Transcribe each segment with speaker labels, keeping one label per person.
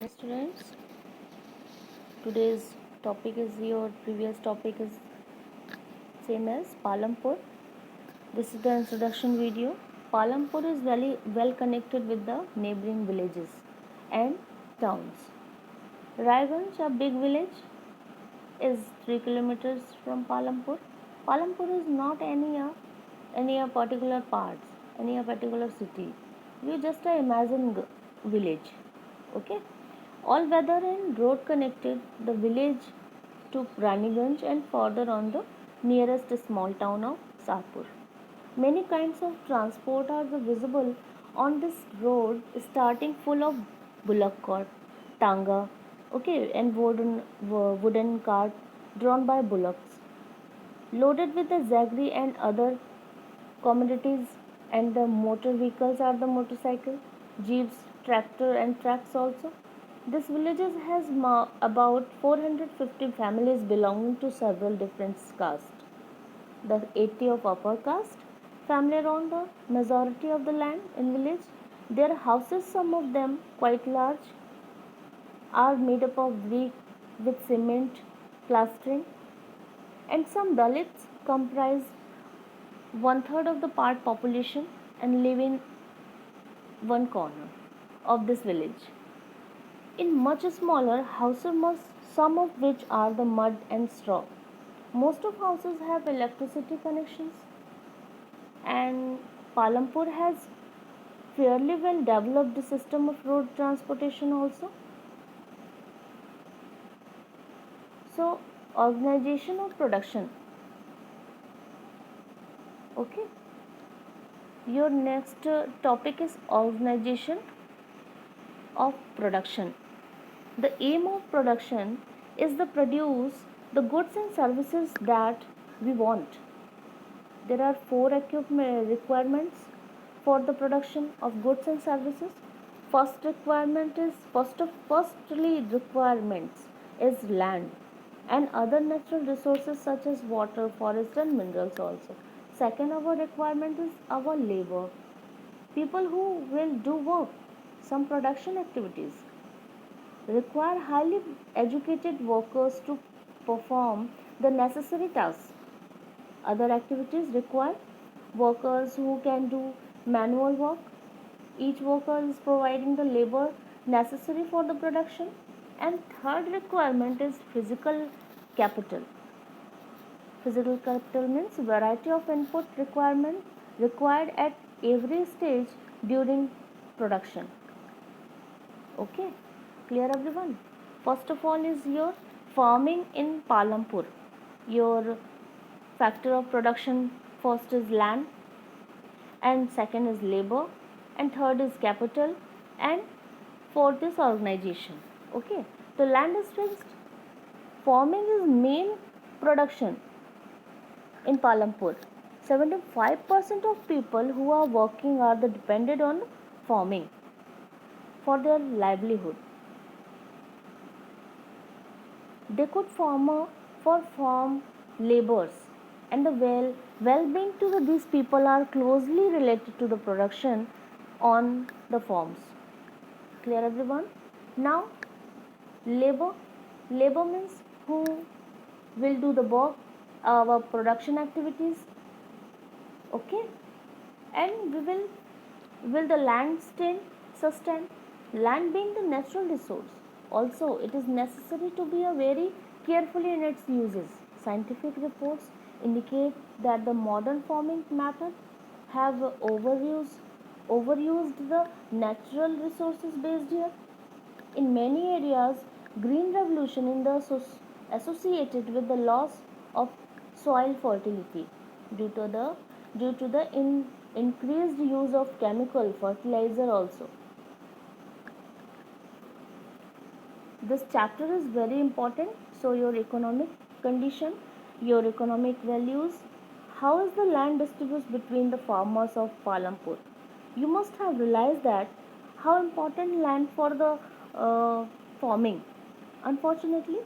Speaker 1: Students, today's topic is your previous topic is same as Palampur. This is the introduction video. Palampur is very well connected with the neighboring villages and towns. Raiganj, a big village, is 3 kilometers from Palampur. Palampur is not any a particular parts, any a particular city. You just imagine village. Okay, all weather and road connected the village to Raniganj and further on the nearest small town of Satpur. Many kinds of transport are visible on this road, starting full of bullock cart, tanga, okay, and wooden cart drawn by bullocks, loaded with the zagri and other commodities, and the motor vehicles are the motorcycle, jeeps, tractor, and trucks also. This village has about 450 families belonging to several different castes. The 80 of upper caste family around the majority of the land in village. Their houses, some of them quite large, are made up of brick with cement plastering, and some Dalits comprise one third of the part population and live in one corner of this village. In much smaller houses, some of which are the mud and straw. Most of houses have electricity connections, and Palampur has fairly well developed system of road transportation also. So, organization of production. Okay. Your next topic is organization of production. The aim of production is to produce the goods and services that we want. There are four equipment requirements for the production of goods and services. Firstly requirements is land and other natural resources such as water, forest and minerals also. Second, our requirement is our labor, people who will do work, some production activities require highly educated workers to perform the necessary tasks. Other activities require workers who can do manual work. Each worker is providing the labor necessary for the production. And third requirement is physical capital. Physical capital means variety of input requirement required at every stage during production. Okay, clear everyone? First of all is your farming in Palampur. Your factor of production first is land, and second is labor, and third is capital, and fourth is organization. Okay, the land is fixed. Farming is main production in Palampur. 75% of people who are working are dependent on farming for their livelihood. They could farmer for farm labors, and the well-being to these people are closely related to the production on the farms. Clear everyone? Now labor means who will do the work, our production activities. Okay, and will the land sustain? Land being the natural resource, also it is necessary to be a very carefully in its uses. Scientific reports indicate that the modern farming method have overused the natural resources based here. In many areas, green revolution in the associated with the loss of soil fertility due to the increased use of chemical fertilizer also. This chapter is very important. So your economic condition, your economic values, how is the land distributed between the farmers of Palampur? You must have realized that how important land for the farming. Unfortunately,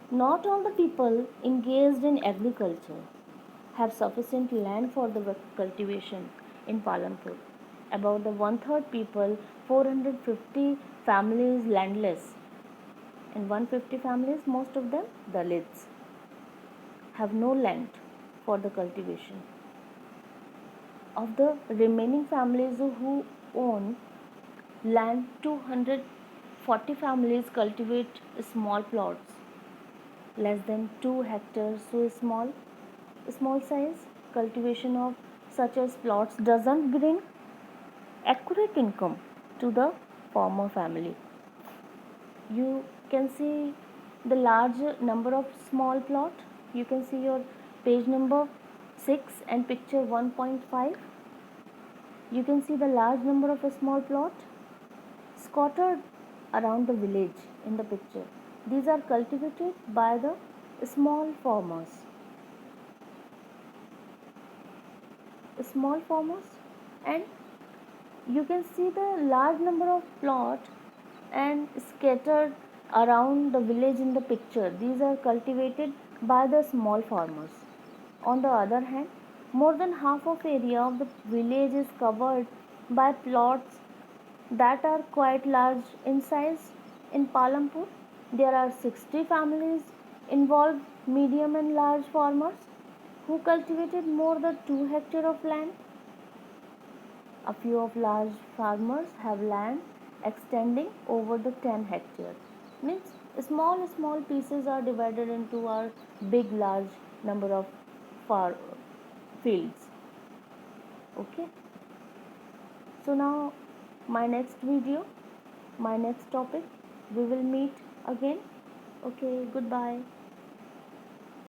Speaker 1: not all the people engaged in agriculture have sufficient land for the cultivation in Palampur. About the one third people, 450 families landless. In 150 families, most of them Dalits, have no land for the cultivation. Of the remaining families who own land, 240 families cultivate small plots, less than 2 hectares, so small size cultivation of such as plots doesn't bring accurate income to the farmer family. You can see the large number of small plot. You can see your page number 6 and picture 1.5. You can see the large number of a small plot scattered around the village in the picture. These are cultivated by the small farmers. Small farmers, and you can see the large number of plot and scattered around the village in the picture. These are cultivated by the small farmers. On the other hand, more than half of area of the village is covered by plots that are quite large in size. In Palampur, there are 60 families involved, medium and large farmers who cultivated more than 2 hectares of land. A few of large farmers have land extending over the 10 hectares. Means small pieces are divided into our big large number of far fields. Okay. So now my next video, my next topic, we will meet again. Okay, goodbye.